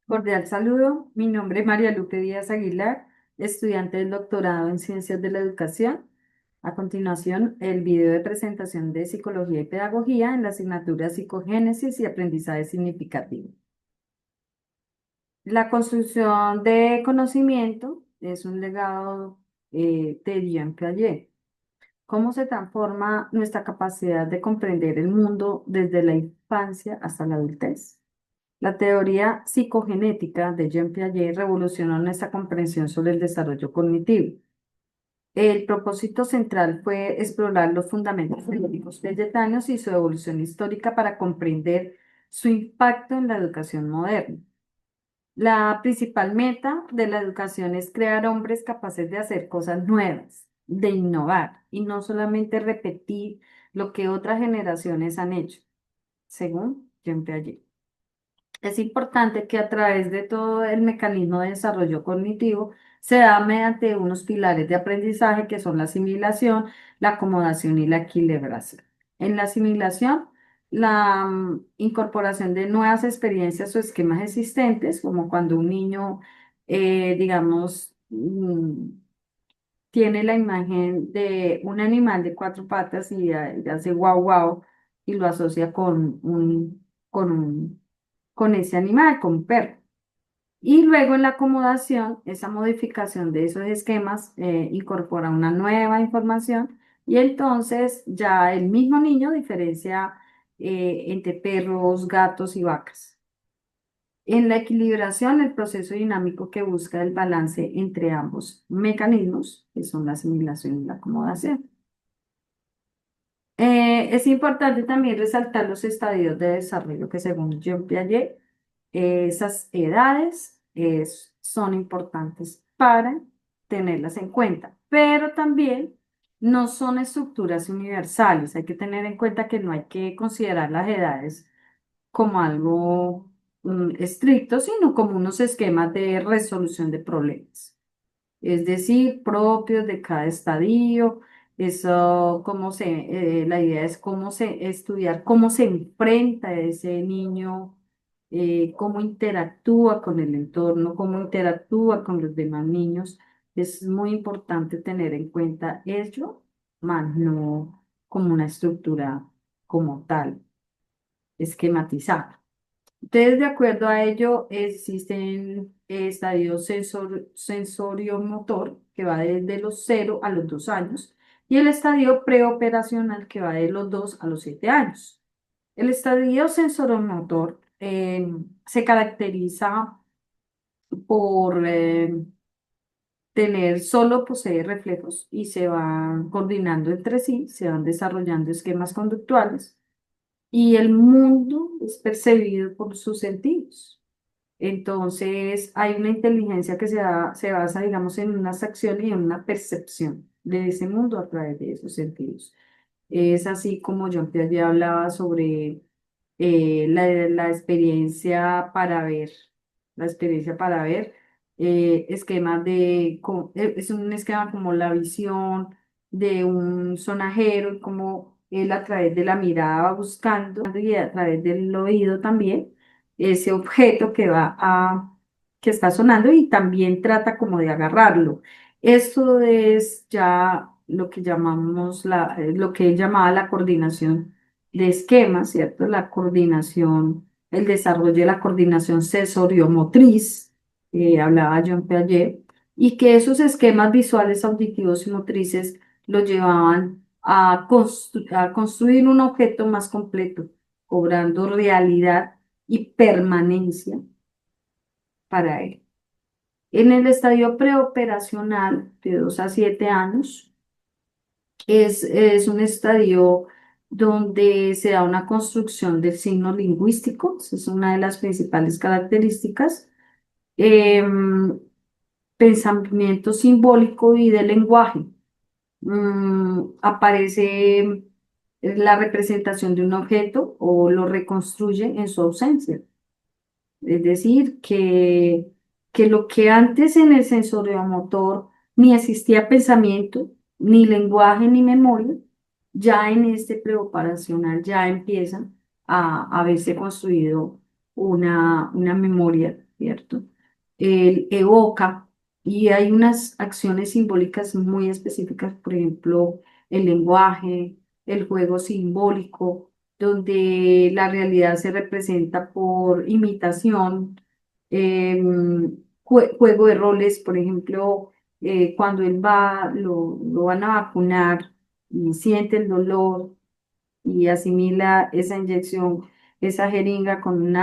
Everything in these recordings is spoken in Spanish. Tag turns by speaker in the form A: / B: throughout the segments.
A: Cordial saludo, mi nombre es María Lupe Díaz Aguilar, estudiante del doctorado en Ciencias de la Educación. A continuación, el video de presentación de Psicología y Pedagogía en la asignatura Psicogénesis y Aprendizaje Significativo. La construcción de conocimiento es un legado de Jean Piaget. ¿Cómo se transforma nuestra capacidad de comprender el mundo desde la infancia hasta la adultez? La teoría psicogenética de Jean Piaget revolucionó nuestra comprensión sobre el desarrollo cognitivo. El propósito central fue explorar los fundamentos científicos tibetanos y su evolución histórica para comprender su impacto en la educación moderna. La principal meta de la educación es crear hombres capaces de hacer cosas nuevas, de innovar y no solamente repetir lo que otras generaciones han hecho, según Jean Piaget. Es importante que a través de todo el mecanismo de desarrollo cognitivo se da mediante unos pilares de aprendizaje que son la asimilación, la acomodación y la equilibración. En la asimilación, la incorporación de nuevas experiencias o esquemas existentes, como cuando un niño, digamos, tiene la imagen de un animal de cuatro patas y hace guau guau y lo asocia con un con ese animal, con un perro. Y luego en la acomodación, esa modificación de esos esquemas incorpora una nueva información y entonces ya el mismo niño diferencia entre perros, gatos y vacas. En la equilibración, el proceso dinámico que busca el balance entre ambos mecanismos, que son la asimilación y la acomodación. Es importante también resaltar los estadios de desarrollo que según Jean Piaget, esas edades son importantes para tenerlas en cuenta, pero también no son estructuras universales. Hay que tener en cuenta que no hay que considerar las edades como algo estricto, sino como unos esquemas de resolución de problemas, es decir, propios de cada estadio. Eso, la idea es cómo se estudiar, cómo se enfrenta ese niño, cómo interactúa con el entorno, cómo interactúa con los demás niños. Es muy importante tener en cuenta ello, más no como una estructura como tal, esquematizada. Entonces, de acuerdo a ello, existen estadios sensorio-motor que va desde los 0 a los 2 años y el estadio preoperacional que va de los 2 a los 7 años. El estadio sensoromotor se caracteriza por solo posee reflejos y se van coordinando entre sí, se van desarrollando esquemas conductuales y el mundo es percibido por sus sentidos. Entonces, hay una inteligencia que se basa, digamos, en unas acciones y en una percepción de ese mundo a través de esos sentidos. Es así como John Piaget hablaba sobre la experiencia para ver, la experiencia para ver, esquemas es un esquema como la visión de un sonajero, y como él a través de la mirada va buscando y a través del oído también ese objeto que está sonando y también trata como de agarrarlo. Eso es ya lo que llamamos lo que él llamaba la coordinación de esquemas, ¿cierto? La coordinación, el desarrollo de la coordinación sensoriomotriz, hablaba John Piaget, y que esos esquemas visuales, auditivos y motrices lo llevaban a construir un objeto más completo, cobrando realidad y permanencia para él. En el estadio preoperacional, de 2 a 7 años, es un estadio donde se da una construcción del signo lingüístico, esa es una de las principales características, em, pensamiento simbólico y de lenguaje. Aparece la representación de un objeto o lo reconstruye en su ausencia. Es decir, que lo que antes en el sensoriomotor ni existía pensamiento, ni lenguaje, ni memoria, ya en este preoperacional ya empiezan a verse construido una memoria, ¿cierto? Él evoca y hay unas acciones simbólicas muy específicas, por ejemplo, el lenguaje, el juego simbólico, donde la realidad se representa por imitación, juego de roles, por ejemplo, cuando él va, lo van a vacunar y siente el dolor y asimila esa inyección, esa jeringa con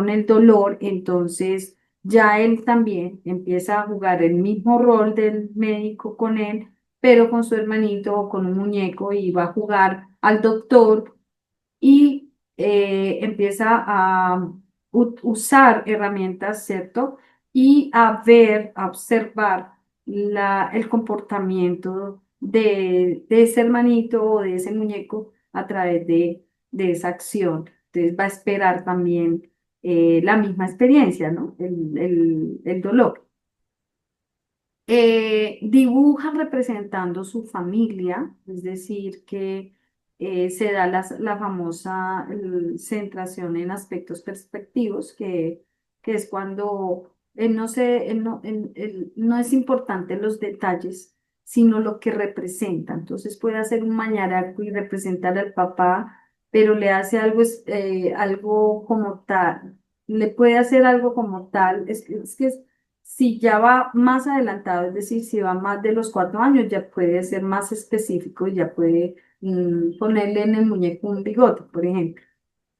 A: el dolor, entonces ya él también empieza a jugar el mismo rol del médico con él, pero con su hermanito o con un muñeco y va a jugar al doctor y empieza a usar herramientas, ¿cierto? Y a ver, a observar el comportamiento de ese hermanito o de ese muñeco a través de esa acción. Entonces va a esperar también la misma experiencia, ¿no? El dolor. Dibuja representando su familia, es decir, que se da la famosa centración en aspectos perspectivos, que es cuando él no es importante los detalles, sino lo que representa. Entonces puede hacer un mañaraco y representar al papá, pero le hace algo como tal, le puede hacer algo como tal, es que si ya va más adelantado, es decir, si va más de los 4 años, ya puede ser más específico, ya puede ponerle en el muñeco un bigote, por ejemplo.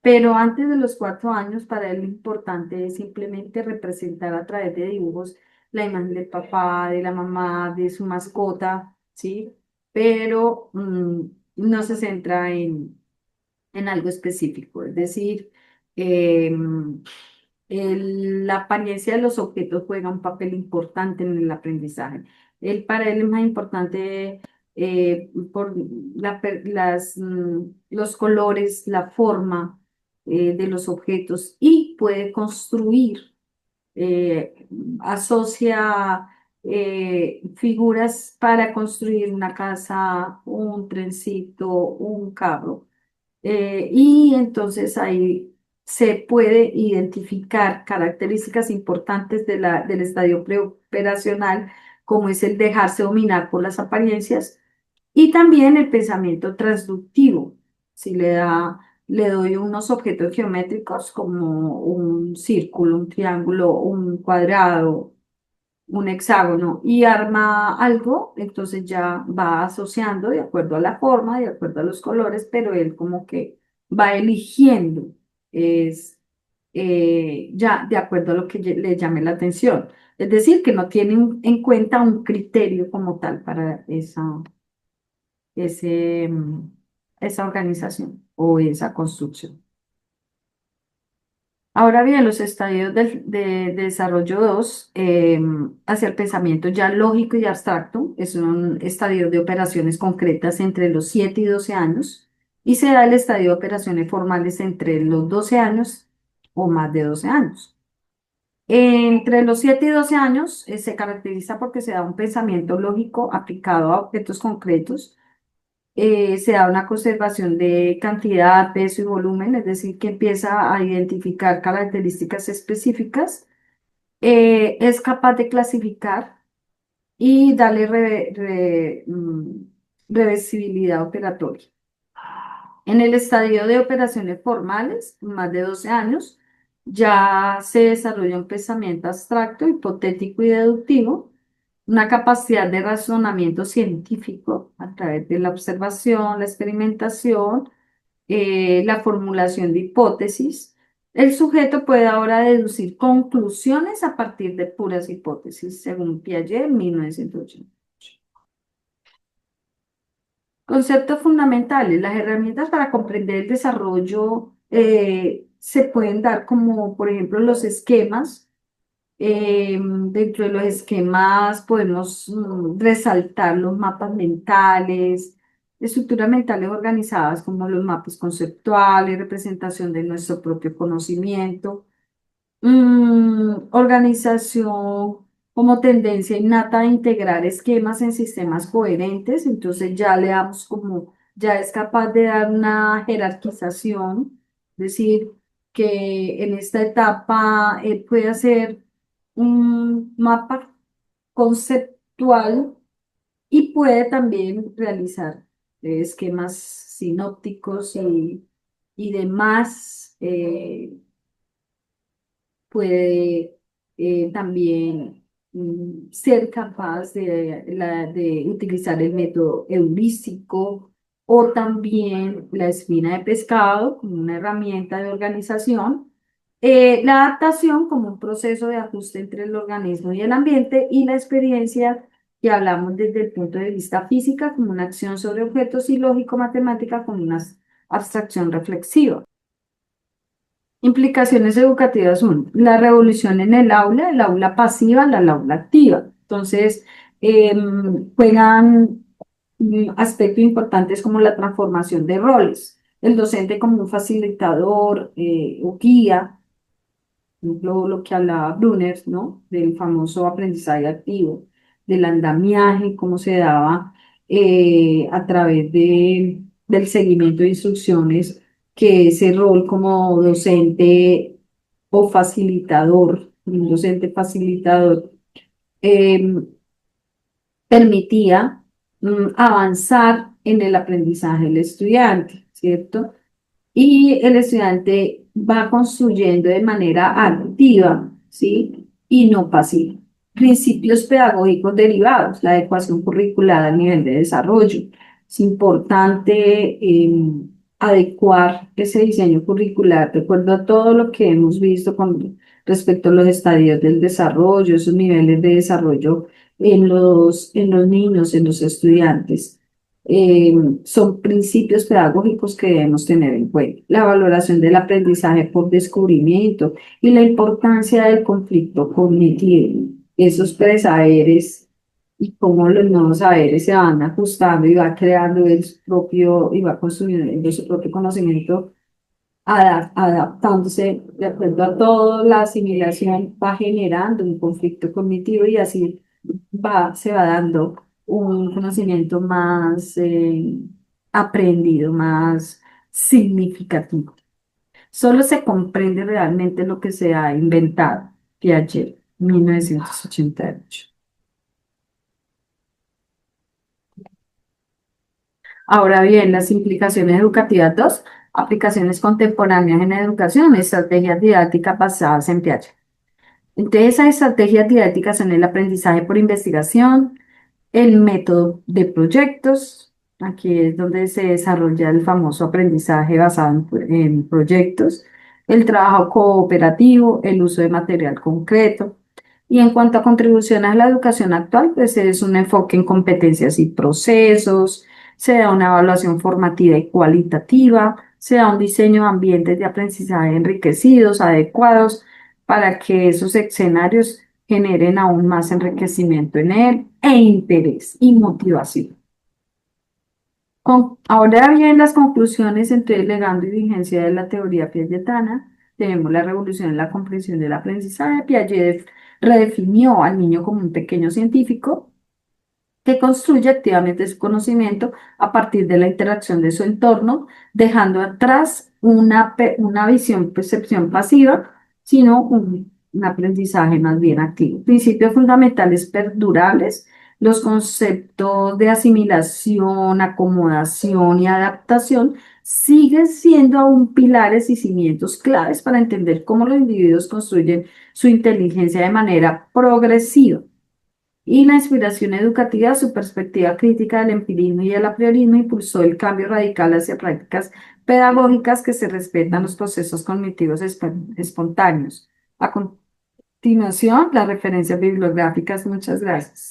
A: Pero antes de los 4 años, para él lo importante es simplemente representar a través de dibujos la imagen del papá, de la mamá, de su mascota, ¿sí? Pero no se centra en algo específico, es decir, la apariencia de los objetos juega un papel importante en el aprendizaje. Para él es más importante por los colores, la forma de los objetos y puede construir, asocia figuras para construir una casa, un trencito, un carro. Y entonces ahí se puede identificar características importantes del estadio preoperacional, como es el dejarse dominar por las apariencias y también el pensamiento transductivo. Si le doy unos objetos geométricos como un círculo, un triángulo, un cuadrado, un hexágono y arma algo, entonces ya va asociando de acuerdo a la forma, de acuerdo a los colores, pero él como que va eligiendo, es ya de acuerdo a lo que le llame la atención. Es decir, que no tiene en cuenta un criterio como tal para ese, esa organización o esa construcción. Ahora bien, los estadios de desarrollo 2 hacia el pensamiento ya lógico y abstracto, es un estadio de operaciones concretas entre los 7 y 12 años, y se da el estadio de operaciones formales entre los 12 años o más de 12 años. Entre los 7 y 12 años se caracteriza porque se da un pensamiento lógico aplicado a objetos concretos, se da una conservación de cantidad, peso y volumen, es decir, que empieza a identificar características específicas, es capaz de clasificar y darle reversibilidad operatoria. En el estadio de operaciones formales, más de 12 años, ya se desarrolla un pensamiento abstracto, hipotético y deductivo, una capacidad de razonamiento científico a través de la observación, la experimentación, la formulación de hipótesis. El sujeto puede ahora deducir conclusiones a partir de puras hipótesis, según Piaget en 1980. Conceptos fundamentales. Las herramientas para comprender el desarrollo se pueden dar como, por ejemplo, los esquemas. Dentro de los esquemas podemos resaltar los mapas mentales, estructuras mentales organizadas como los mapas conceptuales, representación de nuestro propio conocimiento. Organización como tendencia innata a integrar esquemas en sistemas coherentes, entonces ya le damos como, ya es capaz de dar una jerarquización, es decir, que en esta etapa puede hacer un mapa conceptual y puede también realizar esquemas sinópticos y demás. Puede también ser capaz de utilizar el método heurístico o también la espina de pescado como una herramienta de organización. La adaptación como un proceso de ajuste entre el organismo y el ambiente y la experiencia que hablamos desde el punto de vista física como una acción sobre objetos y lógico-matemática como una abstracción reflexiva. Implicaciones educativas son la revolución en el aula pasiva, la aula activa. Entonces, juegan aspectos importantes como la transformación de roles. El docente como un facilitador o guía, por ejemplo, lo que hablaba Brunner, ¿no? Del famoso aprendizaje activo, del andamiaje, cómo se daba a través del seguimiento de instrucciones, que ese rol como docente o facilitador, un docente facilitador, eh, permitía avanzar en el aprendizaje del estudiante, ¿cierto? Y el estudiante va construyendo de manera activa, ¿sí? Y no pasiva. Principios pedagógicos derivados, la adecuación curricular al nivel de desarrollo. Es importante adecuar ese diseño curricular de acuerdo a todo lo que hemos visto con respecto a los estadios del desarrollo, esos niveles de desarrollo en los niños, en los estudiantes. Eh, Son principios pedagógicos que debemos tener en cuenta. La valoración del aprendizaje por descubrimiento y la importancia del conflicto cognitivo. Esos presaberes y cómo los nuevos saberes se van ajustando y va creando el propio y va construyendo su propio conocimiento, adaptándose de acuerdo a todo, la asimilación va generando un conflicto cognitivo y así se va dando un conocimiento más aprendido, más significativo. Solo se comprende realmente lo que se ha inventado. Piaget, 1988. Ahora bien, las implicaciones educativas 2, aplicaciones contemporáneas en educación, estrategias didácticas basadas en Piaget. Entonces, esas estrategias didácticas son el aprendizaje por investigación, el método de proyectos, aquí es donde se desarrolla el famoso aprendizaje basado en proyectos, el trabajo cooperativo, el uso de material concreto. Y en cuanto a contribuciones a la educación actual, pues es un enfoque en competencias y procesos, se da una evaluación formativa y cualitativa, se da un diseño de ambientes de aprendizaje enriquecidos, adecuados, para que esos escenarios generen aún más enriquecimiento en él e interés y motivación. Ahora bien, las conclusiones entre el legado y vigencia de la teoría piagetana, tenemos la revolución en la comprensión del aprendizaje. Piaget redefinió al niño como un pequeño científico que construye activamente su conocimiento a partir de la interacción de su entorno, dejando atrás una visión, percepción pasiva, sino un aprendizaje más bien activo. Principios fundamentales perdurables, los conceptos de asimilación, acomodación y adaptación siguen siendo aún pilares y cimientos claves para entender cómo los individuos construyen su inteligencia de manera progresiva. Y la inspiración educativa, su perspectiva crítica del empirismo y el apriorismo impulsó el cambio radical hacia prácticas pedagógicas que se respetan los procesos cognitivos espontáneos. A continuación, las referencias bibliográficas. Muchas gracias.